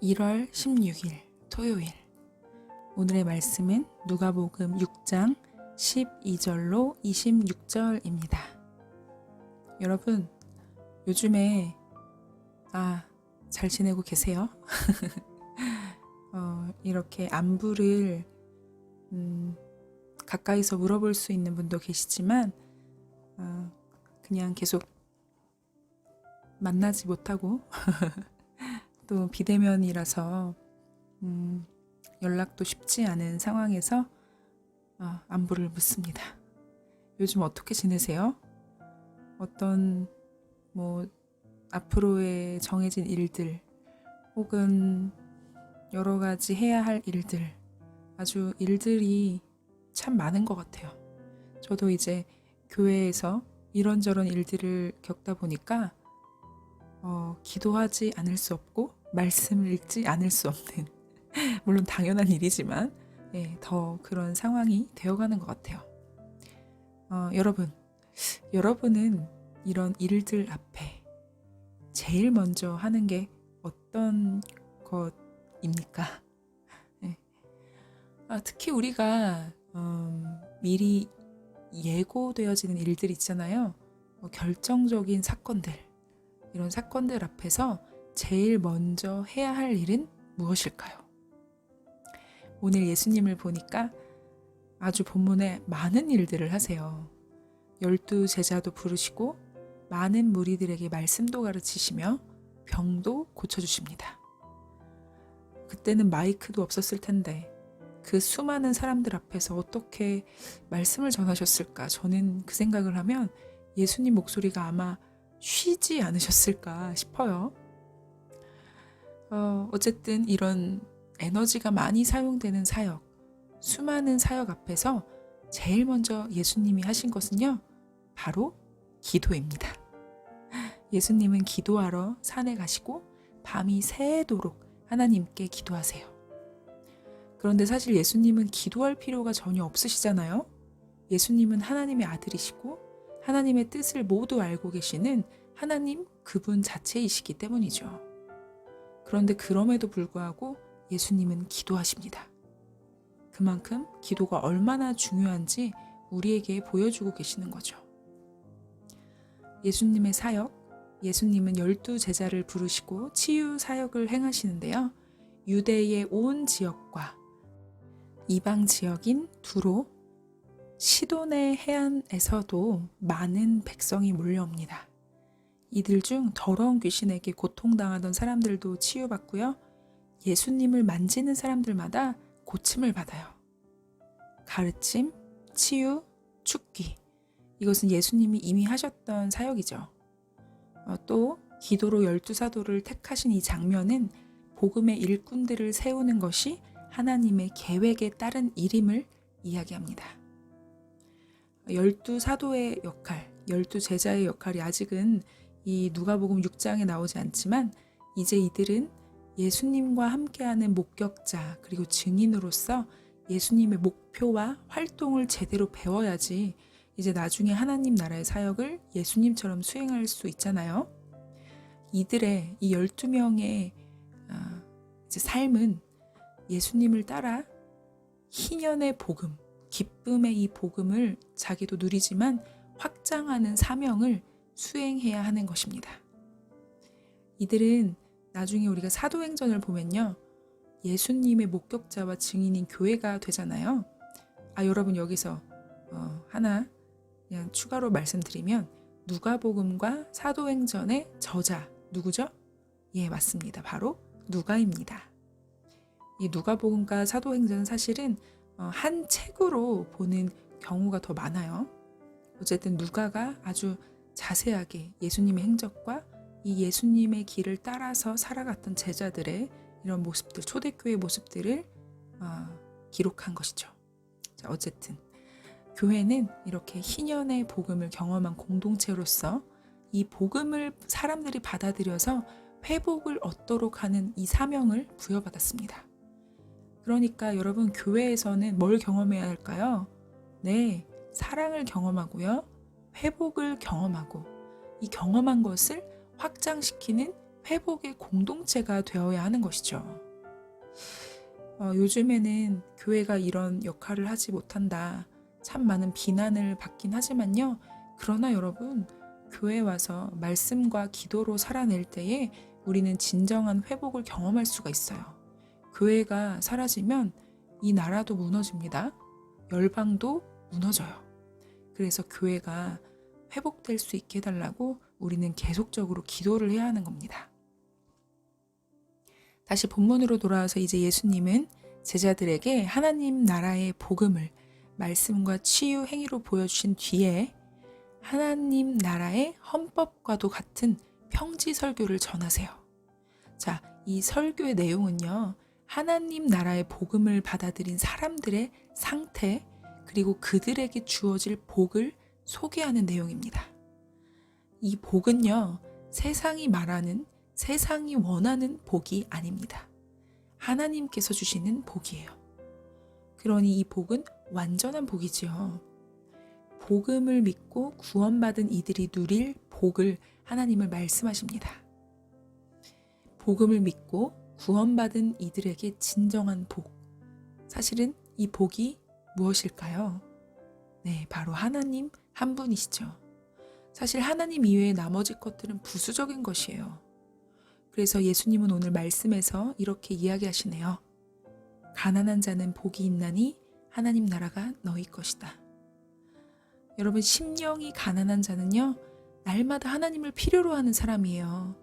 1월 16일 토요일. 오늘의 말씀은 누가복음 6장 12절로 26절입니다. 여러분, 요즘에 잘 지내고 계세요? 이렇게 안부를 가까이서 물어볼 수 있는 분도 계시지만 그냥 계속 만나지 못하고 또 비대면이라서 연락도 쉽지 않은 상황에서 안부를 묻습니다. 요즘 어떻게 지내세요? 어떤 앞으로의 정해진 일들 혹은 여러 가지 해야 할 일들, 아주 일들이 참 많은 것 같아요. 저도 이제 교회에서 이런저런 일들을 겪다 보니까 기도하지 않을 수 없고 말씀을 읽지 않을 수 없는 물론 당연한 일이지만 더 그런 상황이 되어가는 것 같아요. 여러분은 이런 일들 앞에 제일 먼저 하는 게 어떤 것입니까? 특히 우리가 미리 예고되어지는 일들 있잖아요. 결정적인 사건들, 이런 사건들 앞에서 제일 먼저 해야 할 일은 무엇일까요? 오늘 예수님을 보니까 아주 본문에 많은 일들을 하세요. 12 제자도 부르시고 많은 무리들에게 말씀도 가르치시며 병도 고쳐주십니다. 그때는 마이크도 없었을 텐데 그 수많은 사람들 앞에서 어떻게 말씀을 전하셨을까? 저는 그 생각을 하면 예수님 목소리가 아마 쉬지 않으셨을까 싶어요. 어쨌든 이런 에너지가 많이 사용되는 사역, 수많은 사역 앞에서 제일 먼저 예수님이 하신 것은요, 바로 기도입니다. 예수님은 기도하러 산에 가시고 밤이 새도록 하나님께 기도하세요. 그런데 사실 예수님은 기도할 필요가 전혀 없으시잖아요. 예수님은 하나님의 아들이시고 하나님의 뜻을 모두 알고 계시는 하나님 그분 자체이시기 때문이죠. 그런데 그럼에도 불구하고 예수님은 기도하십니다. 그만큼 기도가 얼마나 중요한지 우리에게 보여주고 계시는 거죠. 예수님의 사역, 예수님은 12 제자를 부르시고 치유 사역을 행하시는데요. 유대의 온 지역과 이방 지역인 두로, 시돈의 해안에서도 많은 백성이 몰려옵니다. 이들 중 더러운 귀신에게 고통당하던 사람들도 치유받고요. 예수님을 만지는 사람들마다 고침을 받아요. 가르침, 치유, 축기. 이것은 예수님이 이미 하셨던 사역이죠. 또 기도로 12 사도를 택하신 이 장면은 복음의 일꾼들을 세우는 것이 하나님의 계획에 따른 일임을 이야기합니다. 12 사도의 역할, 12 제자의 역할이 아직은 이 누가복음 6장에 나오지 않지만 이제 이들은 예수님과 함께하는 목격자 그리고 증인으로서 예수님의 목표와 활동을 제대로 배워야지 이제 나중에 하나님 나라의 사역을 예수님처럼 수행할 수 있잖아요. 이들의 이 12명의 이제 삶은 예수님을 따라 희년의 복음, 기쁨의 이 복음을 자기도 누리지만 확장하는 사명을 수행해야 하는 것입니다. 이들은 나중에 우리가 사도행전을 보면요. 예수님의 목격자와 증인인 교회가 되잖아요. 여러분 여기서 하나 그냥 추가로 말씀드리면 누가복음과 사도행전의 저자 누구죠? 예, 맞습니다. 바로 누가입니다. 이 누가복음과 사도행전은 사실은 한 책으로 보는 경우가 더 많아요. 어쨌든 누가가 아주 자세하게 예수님의 행적과 이 예수님의 길을 따라서 살아갔던 제자들의 이런 모습들, 초대교회 모습들을 기록한 것이죠. 자, 어쨌든 교회는 이렇게 희년의 복음을 경험한 공동체로서 이 복음을 사람들이 받아들여서 회복을 얻도록 하는 이 사명을 부여받았습니다. 그러니까 여러분 교회에서는 뭘 경험해야 할까요? 네, 사랑을 경험하고요. 회복을 경험하고 이 경험한 것을 확장시키는 회복의 공동체가 되어야 하는 것이죠. 요즘에는 교회가 이런 역할을 하지 못한다. 참 많은 비난을 받긴 하지만요. 그러나 여러분, 교회에 와서 말씀과 기도로 살아낼 때에 우리는 진정한 회복을 경험할 수가 있어요. 교회가 사라지면 이 나라도 무너집니다. 열방도 무너져요. 그래서 교회가 회복될 수 있게 해달라고 우리는 계속적으로 기도를 해야 하는 겁니다. 다시 본문으로 돌아와서 이제 예수님은 제자들에게 하나님 나라의 복음을 말씀과 치유 행위로 보여주신 뒤에 하나님 나라의 헌법과도 같은 평지 설교를 전하세요. 자, 이 설교의 내용은요, 하나님 나라의 복음을 받아들인 사람들의 상태, 그리고 그들에게 주어질 복을 소개하는 내용입니다. 이 복은요, 세상이 말하는, 세상이 원하는 복이 아닙니다. 하나님께서 주시는 복이에요. 그러니 이 복은 완전한 복이지요. 복음을 믿고 구원받은 이들이 누릴 복을 하나님을 말씀하십니다. 복음을 믿고 구원받은 이들에게 진정한 복. 사실은 이 복이 무엇일까요? 네, 바로 하나님 한 분이시죠. 사실 하나님 이외의 나머지 것들은 부수적인 것이에요. 그래서 예수님은 오늘 말씀에서 이렇게 이야기하시네요. 가난한 자는 복이 있나니 하나님 나라가 너희 것이다. 여러분, 심령이 가난한 자는요, 날마다 하나님을 필요로 하는 사람이에요.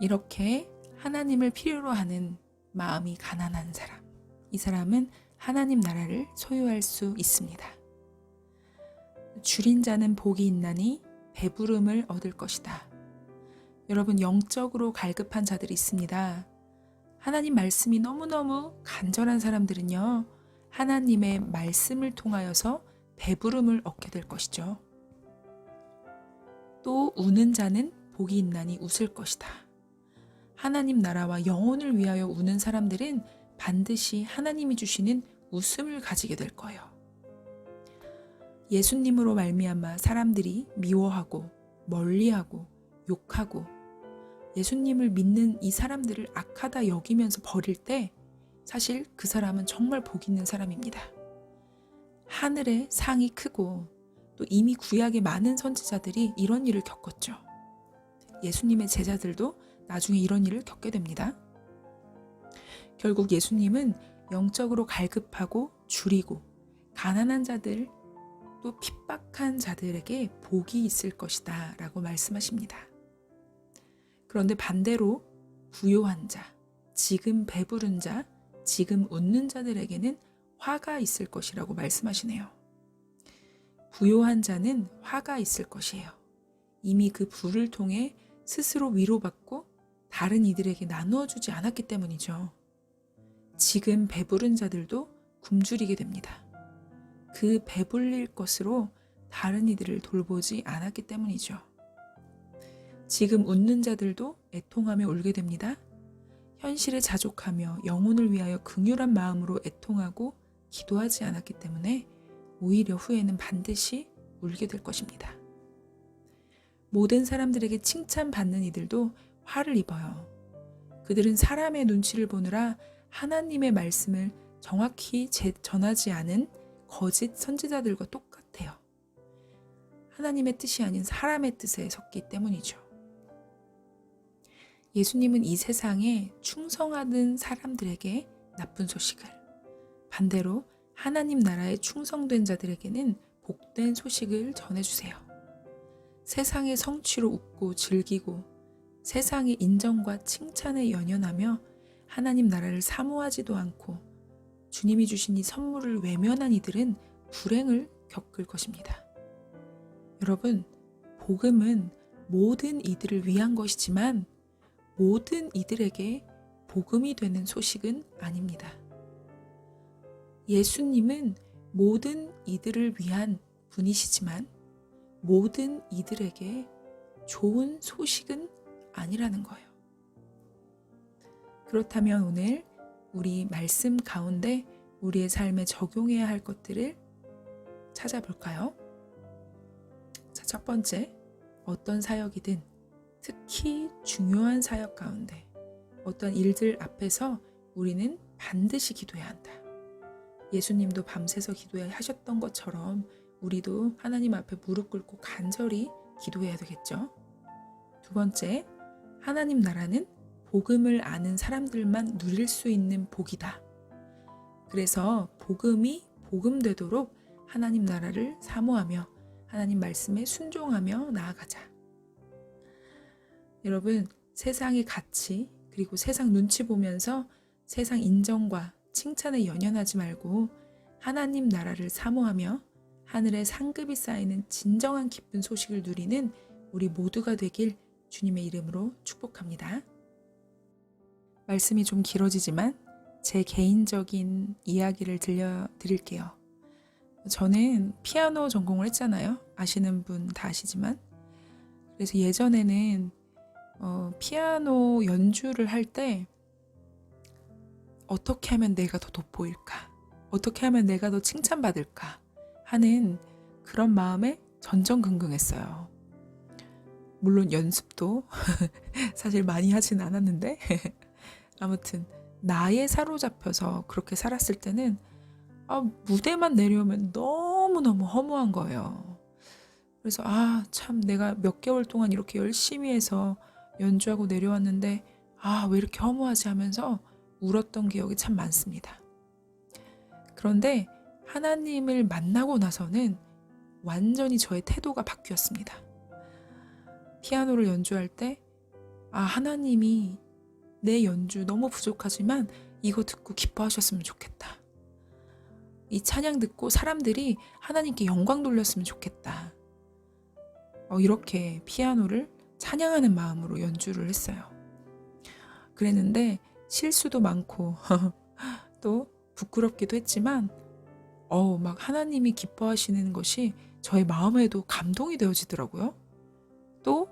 이렇게 하나님을 필요로 하는 마음이 가난한 사람, 이 사람은 하나님 나라를 소유할 수 있습니다. 줄인 자는 복이 있나니 배부름을 얻을 것이다. 여러분, 영적으로 갈급한 자들이 있습니다. 하나님 말씀이 너무너무 간절한 사람들은요, 하나님의 말씀을 통하여서 배부름을 얻게 될 것이죠. 또 우는 자는 복이 있나니 웃을 것이다. 하나님 나라와 영혼을 위하여 우는 사람들은 반드시 하나님이 주시는 웃음을 가지게 될 거예요. 예수님으로 말미암아 사람들이 미워하고 멀리하고 욕하고 예수님을 믿는 이 사람들을 악하다 여기면서 버릴 때 사실 그 사람은 정말 복 있는 사람입니다. 하늘의 상이 크고 또 이미 구약의 많은 선지자들이 이런 일을 겪었죠. 예수님의 제자들도 나중에 이런 일을 겪게 됩니다. 결국 예수님은 영적으로 갈급하고 줄이고 가난한 자들 또 핍박한 자들에게 복이 있을 것이다 라고 말씀하십니다. 그런데 반대로 부요한 자, 지금 배부른 자, 지금 웃는 자들에게는 화가 있을 것이라고 말씀하시네요. 부요한 자는 화가 있을 것이에요. 이미 그 부를 통해 스스로 위로받고 다른 이들에게 나누어 주지 않았기 때문이죠. 지금 배부른 자들도 굶주리게 됩니다. 그 배불릴 것으로 다른 이들을 돌보지 않았기 때문이죠. 지금 웃는 자들도 애통하며 울게 됩니다. 현실에 자족하며 영혼을 위하여 긍휼한 마음으로 애통하고 기도하지 않았기 때문에 오히려 후에는 반드시 울게 될 것입니다. 모든 사람들에게 칭찬받는 이들도 화를 입어요. 그들은 사람의 눈치를 보느라 하나님의 말씀을 정확히 전하지 않은 거짓 선지자들과 똑같아요. 하나님의 뜻이 아닌 사람의 뜻에 섰기 때문이죠. 예수님은 이 세상에 충성하는 사람들에게 나쁜 소식을, 반대로 하나님 나라에 충성된 자들에게는 복된 소식을 전해주세요. 세상의 성취로 웃고 즐기고 세상의 인정과 칭찬에 연연하며 하나님 나라를 사모하지도 않고 주님이 주신 이 선물을 외면한 이들은 불행을 겪을 것입니다. 여러분, 복음은 모든 이들을 위한 것이지만 모든 이들에게 복음이 되는 소식은 아닙니다. 예수님은 모든 이들을 위한 분이시지만 모든 이들에게 좋은 소식은 아니라는 거예요. 그렇다면 오늘 우리 말씀 가운데 우리의 삶에 적용해야 할 것들을 찾아볼까요? 자, 첫 번째, 어떤 사역이든 특히 중요한 사역 가운데 어떤 일들 앞에서 우리는 반드시 기도해야 한다. 예수님도 밤새서 기도하셨던 것처럼 우리도 하나님 앞에 무릎 꿇고 간절히 기도해야 되겠죠. 두 번째, 하나님 나라는 복음을 아는 사람들만 누릴 수 있는 복이다. 그래서 복음이 복음되도록 하나님 나라를 사모하며 하나님 말씀에 순종하며 나아가자. 여러분, 세상의 가치 그리고 세상 눈치 보면서 세상 인정과 칭찬에 연연하지 말고 하나님 나라를 사모하며 하늘에 상급이 쌓이는 진정한 기쁜 소식을 누리는 우리 모두가 되길 주님의 이름으로 축복합니다. 말씀이 좀 길어지지만 제 개인적인 이야기를 들려드릴게요. 저는 피아노 전공을 했잖아요. 아시는 분 다 아시지만. 그래서 예전에는 피아노 연주를 할 때 어떻게 하면 내가 더 돋보일까? 어떻게 하면 내가 더 칭찬받을까? 하는 그런 마음에 전전긍긍했어요. 물론 연습도 사실 많이 하진 않았는데 아무튼 나에 사로잡혀서 그렇게 살았을 때는 무대만 내려오면 너무너무 허무한 거예요. 그래서 참 내가 몇 개월 동안 이렇게 열심히 해서 연주하고 내려왔는데 왜 이렇게 허무하지 하면서 울었던 기억이 참 많습니다. 그런데 하나님을 만나고 나서는 완전히 저의 태도가 바뀌었습니다. 피아노를 연주할 때 하나님이 내 연주 너무 부족하지만 이거 듣고 기뻐하셨으면 좋겠다. 이 찬양 듣고 사람들이 하나님께 영광 돌렸으면 좋겠다. 이렇게 피아노를 찬양하는 마음으로 연주를 했어요. 그랬는데 실수도 많고 또 부끄럽기도 했지만 막 하나님이 기뻐하시는 것이 저의 마음에도 감동이 되어지더라고요. 또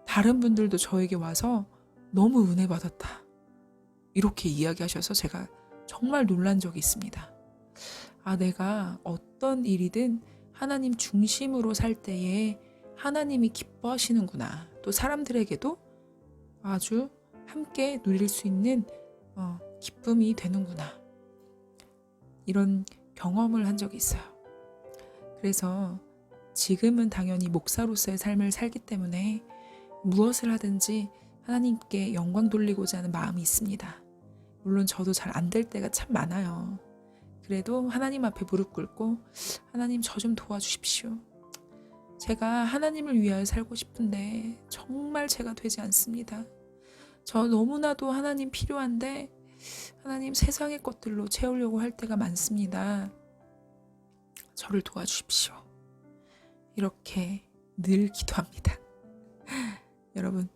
다른 분들도 저에게 와서 너무 은혜 받았다. 이렇게 이야기하셔서 제가 정말 놀란 적이 있습니다. 내가 어떤 일이든 하나님 중심으로 살 때에 하나님이 기뻐하시는구나. 또 사람들에게도 아주 함께 누릴 수 있는 기쁨이 되는구나. 이런 경험을 한 적이 있어요. 그래서 지금은 당연히 목사로서의 삶을 살기 때문에 무엇을 하든지 하나님께 영광 돌리고자 하는 마음이 있습니다. 물론 저도 잘 안 될 때가 참 많아요. 그래도 하나님 앞에 무릎 꿇고 하나님 저 좀 도와주십시오. 제가 하나님을 위하여 살고 싶은데 정말 제가 되지 않습니다. 저 너무나도 하나님 필요한데 하나님 세상의 것들로 채우려고 할 때가 많습니다. 저를 도와주십시오. 이렇게 늘 기도합니다. 여러분,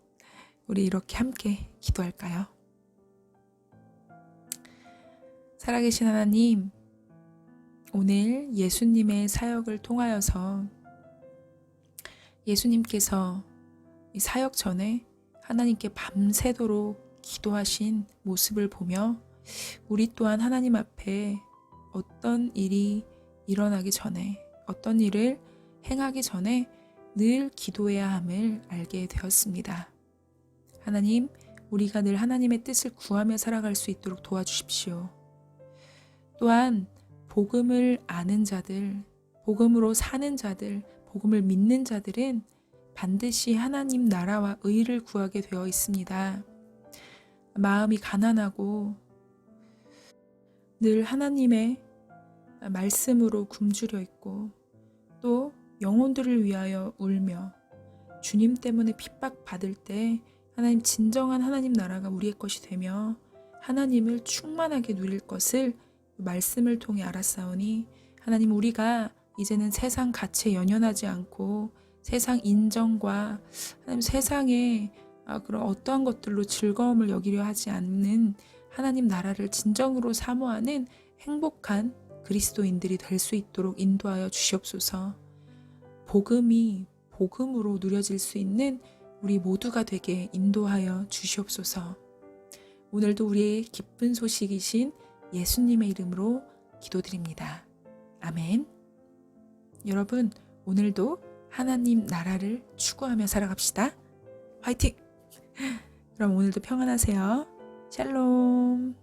우리 이렇게 함께 기도할까요? 살아계신 하나님, 오늘 예수님의 사역을 통하여서 예수님께서 이 사역 전에 하나님께 밤새도록 기도하신 모습을 보며 우리 또한 하나님 앞에 어떤 일이 일어나기 전에, 어떤 일을 행하기 전에 늘 기도해야 함을 알게 되었습니다. 하나님, 우리가 늘 하나님의 뜻을 구하며 살아갈 수 있도록 도와주십시오. 또한 복음을 아는 자들, 복음으로 사는 자들, 복음을 믿는 자들은 반드시 하나님 나라와 의를 구하게 되어 있습니다. 마음이 가난하고 늘 하나님의 말씀으로 굶주려 있고 또 영혼들을 위하여 울며 주님 때문에 핍박받을 때 하나님 진정한 하나님 나라가 우리의 것이 되며 하나님을 충만하게 누릴 것을 말씀을 통해 알았사오니 하나님, 우리가 이제는 세상 가치에 연연하지 않고 세상 인정과 하나님 세상의 그런 어떠한 것들로 즐거움을 여기려 하지 않는 하나님 나라를 진정으로 사모하는 행복한 그리스도인들이 될 수 있도록 인도하여 주시옵소서. 복음이 복음으로 누려질 수 있는 우리 모두가 되게 인도하여 주시옵소서. 오늘도 우리의 기쁜 소식이신 예수님의 이름으로 기도드립니다. 아멘. 여러분, 오늘도 하나님 나라를 추구하며 살아갑시다. 화이팅! 그럼 오늘도 평안하세요. 샬롬.